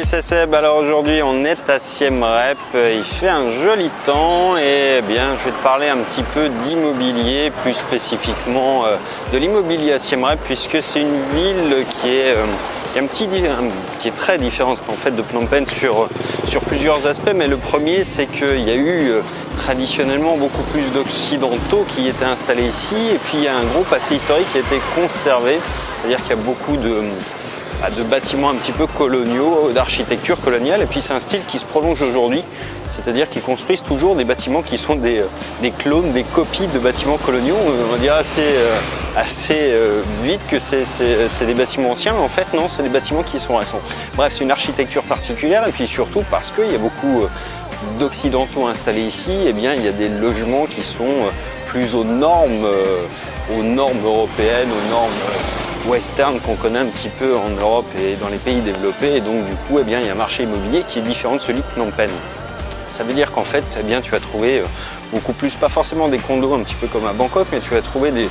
c'est Seb. Alors aujourd'hui on est à Siem Reap, il fait un joli temps et bien je vais te parler un petit peu d'immobilier, plus spécifiquement de l'immobilier à Siem Reap, puisque c'est une ville qui est très différente en fait de Phnom Penh sur plusieurs aspects, mais le premier c'est qu'il y a eu traditionnellement beaucoup plus d'occidentaux qui étaient installés ici, et puis il y a un groupe assez historique qui a été conservé, c'est-à-dire qu'il y a beaucoup de bâtiments un petit peu coloniaux, d'architecture coloniale, et puis c'est un style qui se prolonge aujourd'hui, c'est-à-dire qu'ils construisent toujours des bâtiments qui sont des clones, des copies de bâtiments coloniaux. On va dire assez vite que c'est des bâtiments anciens, mais en fait non, c'est des bâtiments qui sont récents. Bref, c'est une architecture particulière, et puis surtout parce qu'il y a beaucoup d'occidentaux installés ici, et bien il y a des logements qui sont plus aux normes européennes, aux normes western qu'on connaît un petit peu en Europe et dans les pays développés, et donc du coup il y a un marché immobilier qui est différent de celui de Phnom Penh. Ça veut dire qu'en fait tu vas trouver beaucoup plus, pas forcément des condos un petit peu comme à Bangkok, mais tu vas trouver des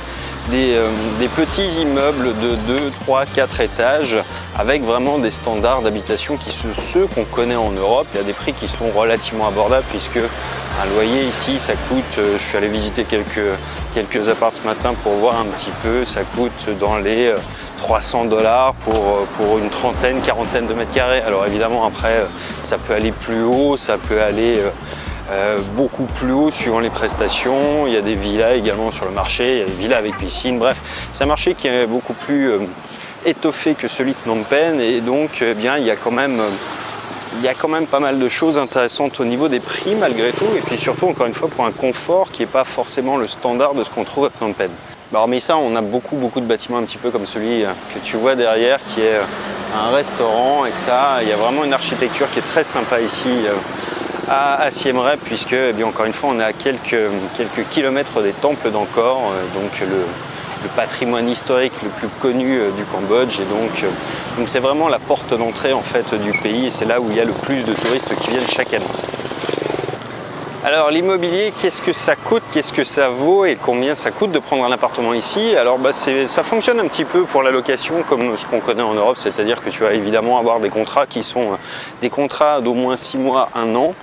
petits immeubles de 2, 3, 4 étages avec vraiment des standards d'habitation qui sont ceux qu'on connaît en Europe, et à des prix qui sont relativement abordables, puisque un loyer ici ça coûte, je suis allé visiter quelques apparts ce matin pour voir un petit peu, ça coûte dans les $300 pour une trentaine, quarantaine de mètres carrés. Alors évidemment après ça peut aller plus haut, ça peut aller beaucoup plus haut suivant les prestations. Il y a des villas également sur le marché, il y a des villas avec piscine, bref, c'est un marché qui est beaucoup plus étoffé que celui de Phnom Penh, et donc il y a quand même pas mal de choses intéressantes au niveau des prix malgré tout, et puis surtout encore une fois pour un confort qui n'est pas forcément le standard de ce qu'on trouve à Phnom Penh. Hormis ça, on a beaucoup de bâtiments un petit peu comme celui que tu vois derrière, qui est un restaurant, et ça, il y a vraiment une architecture qui est très sympa ici à Siem Reap, puisque encore une fois on est à quelques kilomètres des temples d'Angkor, donc le patrimoine historique le plus connu du Cambodge, et donc c'est vraiment la porte d'entrée en fait du pays, et c'est là où il y a le plus de touristes qui viennent chaque année. Alors l'immobilier, qu'est-ce que ça coûte, qu'est-ce que ça vaut et combien ça coûte de prendre un appartement ici? Alors ça fonctionne un petit peu pour la location comme ce qu'on connaît en Europe, c'est-à-dire que tu vas évidemment avoir des contrats qui sont des contrats d'au moins 6 mois, 1 an,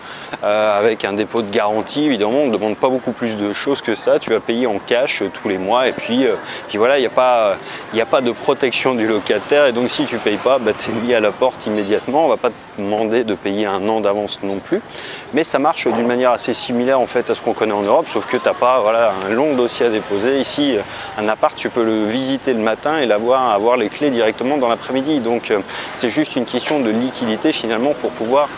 avec un dépôt de garantie. Évidemment, on ne demande pas beaucoup plus de choses que ça, tu vas payer en cash tous les mois, et puis voilà, il n'y a pas de protection du locataire, et donc si tu ne payes pas, tu es mis à la porte immédiatement. On ne va pas te demander de payer 1 an d'avance non plus, mais ça marche d'une manière assez similaire en fait à ce qu'on connaît en Europe, sauf que tu n'as pas un long dossier à déposer. Ici, un appart, tu peux le visiter le matin et avoir les clés directement dans l'après-midi, donc c'est juste une question de liquidité finalement pour pouvoir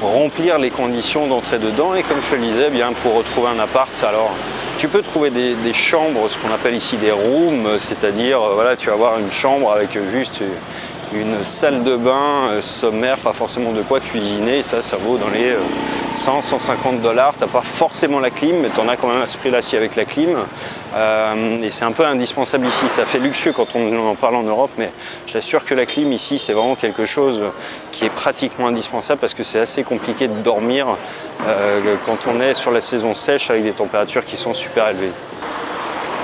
remplir les conditions d'entrée dedans. Et comme je te le disais, pour retrouver un appart, alors tu peux trouver des chambres, ce qu'on appelle ici des rooms, c'est-à-dire tu vas avoir une chambre avec juste une salle de bain sommaire, pas forcément de quoi cuisiner, et ça vaut dans les $100, $150. T'as pas forcément la clim, mais tu en as quand même à ce prix-là si avec la clim, et c'est un peu indispensable ici. Ça fait luxueux quand on en parle en Europe, mais je t'assure que la clim ici c'est vraiment quelque chose qui est pratiquement indispensable, parce que c'est assez compliqué de dormir quand on est sur la saison sèche avec des températures qui sont super élevées.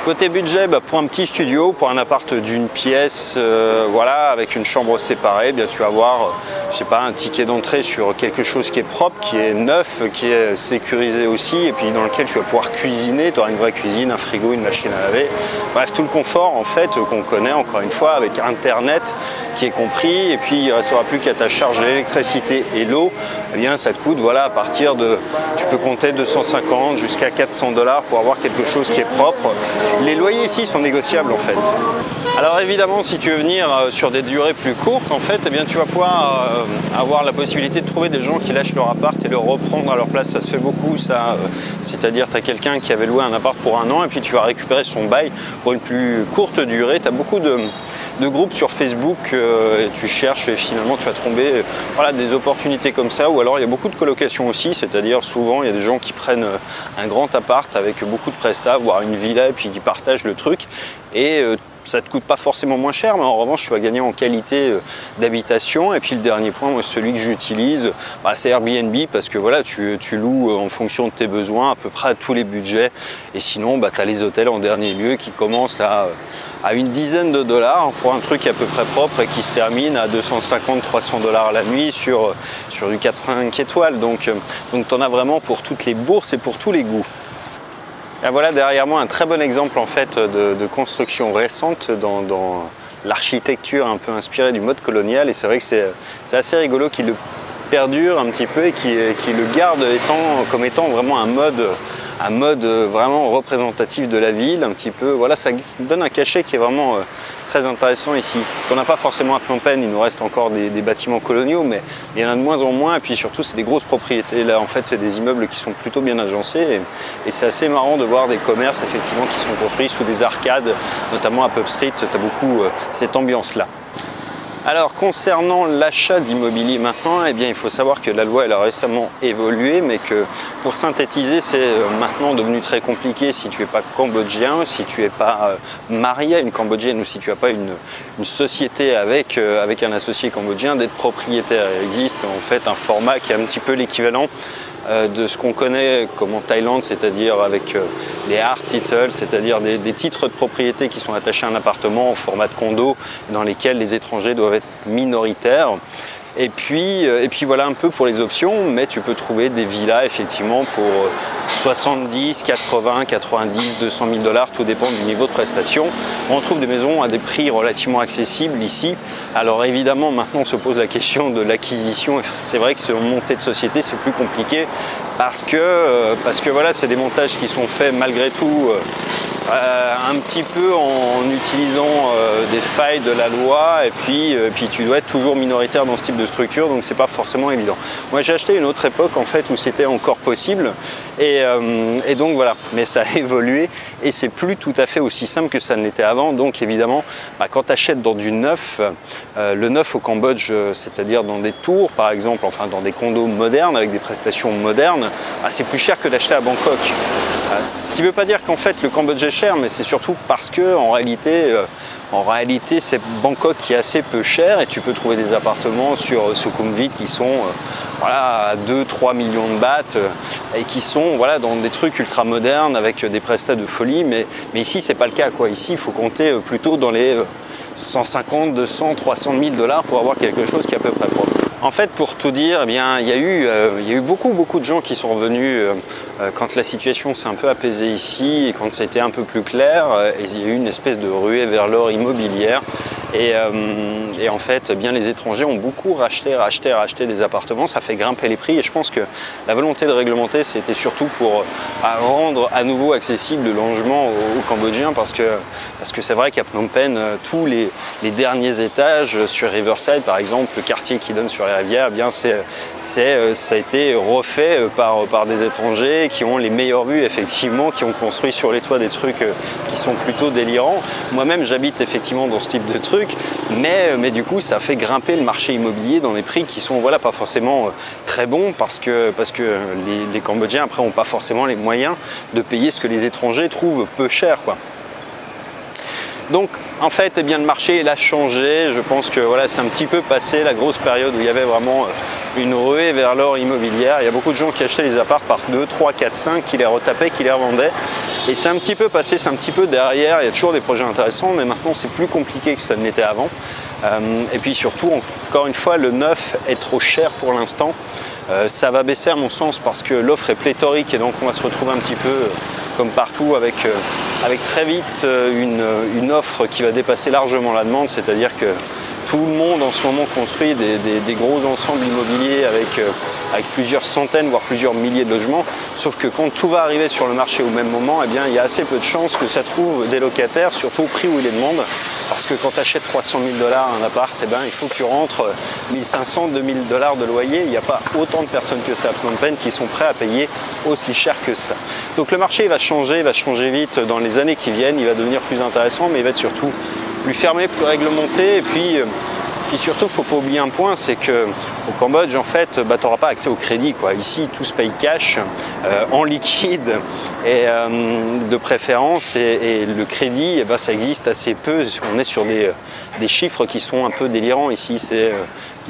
Côté budget, pour un petit studio, pour un appart d'une pièce, avec une chambre séparée, tu vas avoir, je sais pas, un ticket d'entrée sur quelque chose qui est propre, qui est neuf, qui est sécurisé aussi, et puis dans lequel tu vas pouvoir cuisiner. Tu auras une vraie cuisine, un frigo, une machine à laver. Bref, tout le confort en fait qu'on connaît encore une fois, avec Internet qui est compris, et puis il ne restera plus qu'à ta charge d'électricité et l'eau. Ça te coûte, à partir de, tu peux compter 250 jusqu'à $400 pour avoir quelque chose qui est propre. Les loyers ici sont négociables en fait. Alors évidemment, si tu veux venir sur des durées plus courtes, en fait, tu vas pouvoir avoir la possibilité de trouver des gens qui lâchent leur appart et le reprendre à leur place. Ça se fait beaucoup, ça. C'est-à-dire, tu as quelqu'un qui avait loué un appart pour 1 an, et puis tu vas récupérer son bail pour une plus courte durée. Tu as beaucoup de groupes sur Facebook, et tu cherches, et finalement tu vas tomber des opportunités comme ça. Ou alors il y a beaucoup de colocations aussi, c'est-à-dire souvent il y a des gens qui prennent un grand appart avec beaucoup de prestats, voire une villa, et puis qui partagent le truc, et ça ne te coûte pas forcément moins cher, mais en revanche, tu vas gagner en qualité d'habitation. Et puis le dernier point, moi, celui que j'utilise, c'est Airbnb, parce que voilà, tu loues en fonction de tes besoins, à peu près à tous les budgets. Et sinon, tu as les hôtels en dernier lieu qui commencent à une dizaine de dollars pour un truc à peu près propre et qui se termine à 250-300 dollars la nuit sur du 4-5 étoiles. Donc tu en as vraiment pour toutes les bourses et pour tous les goûts. Et voilà derrière moi un très bon exemple en fait de construction récente dans l'architecture un peu inspirée du mode colonial. Et c'est vrai que c'est assez rigolo qu'il le perdure un petit peu et qu'il le garde comme étant vraiment un mode vraiment représentatif de la ville, un petit peu. Voilà, ça donne un cachet qui est vraiment très intéressant ici. On n'a pas forcément à Phnom Penh, il nous reste encore des bâtiments coloniaux, mais il y en a de moins en moins. Et puis surtout, c'est des grosses propriétés. Là, en fait, c'est des immeubles qui sont plutôt bien agencés. Et c'est assez marrant de voir des commerces, effectivement, qui sont construits sous des arcades, notamment à Pub Street. Tu as beaucoup cette ambiance-là. Alors concernant l'achat d'immobilier maintenant, eh bien, il faut savoir que la loi elle a récemment évolué, mais que pour synthétiser, c'est maintenant devenu très compliqué si tu n'es pas cambodgien, si tu n'es pas marié à une cambodgienne ou si tu n'as pas une société avec un associé cambodgien d'être propriétaire. Il existe en fait un format qui est un petit peu l'équivalent de ce qu'on connaît comme en Thaïlande, c'est-à-dire avec les art titles, c'est-à-dire des titres de propriété qui sont attachés à un appartement en format de condo dans lesquels les étrangers doivent être minoritaires. Et puis voilà un peu pour les options, mais tu peux trouver des villas effectivement pour 70, 80, 90, 200 000 dollars, tout dépend du niveau de prestation. On trouve des maisons à des prix relativement accessibles ici. Alors évidemment maintenant on se pose la question de l'acquisition. C'est vrai que sur une montée de société c'est plus compliqué parce que voilà, c'est des montages qui sont faits malgré tout un petit peu en utilisant des failles de la loi et puis tu dois être toujours minoritaire dans ce type de structure, donc c'est pas forcément évident. Moi j'ai acheté une autre époque en fait où c'était encore possible et donc voilà, mais ça a évolué et c'est plus tout à fait aussi simple que ça ne l'était avant. Donc évidemment quand tu achètes dans du neuf, le neuf au Cambodge, c'est-à-dire dans des tours par exemple, enfin dans des condos modernes avec des prestations modernes, c'est plus cher que d'acheter à Bangkok. Ce qui ne veut pas dire qu'en fait le Cambodge est cher, mais c'est surtout parce que en réalité c'est Bangkok qui est assez peu cher et tu peux trouver des appartements sur Sukhumvit qui sont à 2-3 millions de bahts et qui sont dans des trucs ultra modernes avec des prestats de folie, mais ici c'est pas le cas quoi. Ici il faut compter plutôt dans les 150, 200, 300 000 dollars pour avoir quelque chose qui est à peu près propre. En fait, pour tout dire, eh bien, il y a eu beaucoup de gens qui sont revenus quand la situation s'est un peu apaisée ici et quand c'était un peu plus clair. Et il y a eu une espèce de ruée vers l'or immobilière. Et en fait, bien, les étrangers ont beaucoup racheté des appartements. Ça fait grimper les prix. Et je pense que la volonté de réglementer, c'était surtout pour rendre à nouveau accessible le logement aux Cambodgiens, parce que c'est vrai qu'à Phnom Penh, tous les derniers étages sur Riverside, par exemple, le quartier qui donne sur les rivières, eh bien ça a été refait par des étrangers qui ont les meilleures vues, effectivement, qui ont construit sur les toits des trucs qui sont plutôt délirants. Moi-même, j'habite effectivement dans ce type de truc, mais du coup, ça fait grimper le marché immobilier dans des prix qui sont pas forcément très bons, parce que les Cambodgiens après n'ont pas forcément les moyens de payer ce que les étrangers trouvent peu cher, quoi. Donc en fait, eh bien, le marché il a changé. Je pense que c'est un petit peu passé la grosse période où il y avait vraiment une ruée vers l'or immobilière. Il y a beaucoup de gens qui achetaient les apparts par 2, 3, 4, 5, qui les retapaient, qui les revendaient. Et c'est un petit peu passé, c'est un petit peu derrière. Il y a toujours des projets intéressants, mais maintenant c'est plus compliqué que ça ne l'était avant. Et puis surtout, encore une fois, le neuf est trop cher pour l'instant. Ça va baisser à mon sens parce que l'offre est pléthorique et donc on va se retrouver un petit peu comme partout avec très vite une offre qui va dépasser largement la demande, c'est-à-dire que tout le monde en ce moment construit des gros ensembles immobiliers avec plusieurs centaines voire plusieurs milliers de logements, sauf que quand tout va arriver sur le marché au même moment, eh bien, il y a assez peu de chances que ça trouve des locataires, surtout au prix où il les demande, parce que quand tu achètes 300 000 dollars un appart, eh bien, il faut que tu rentres 1500, 2000 dollars de loyer. Il n'y a pas autant de personnes que ça à Phnom Penh qui sont prêts à payer aussi cher que ça. Donc le marché il va changer vite dans les années qui viennent, il va devenir plus intéressant, mais il va être surtout plus fermé, plus réglementé, et puis Puis surtout, faut pas oublier un point, c'est que au Cambodge, en fait, tu n'auras pas accès au crédit, quoi. Ici, tout se paye cash, en liquide, et de préférence. Et le crédit, eh ben, ça existe assez peu. On est sur des chiffres qui sont un peu délirants ici. C'est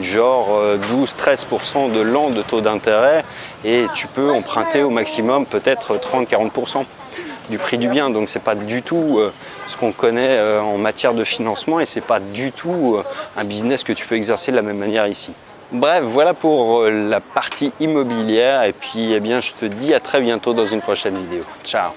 genre 12-13% de l'an de taux d'intérêt, et tu peux emprunter au maximum peut-être 30-40% du prix du bien. Donc c'est pas du tout ce qu'on connaît en matière de financement, et c'est pas du tout un business que tu peux exercer de la même manière ici. Bref, voilà pour la partie immobilière, et puis eh bien je te dis à très bientôt dans une prochaine vidéo. Ciao.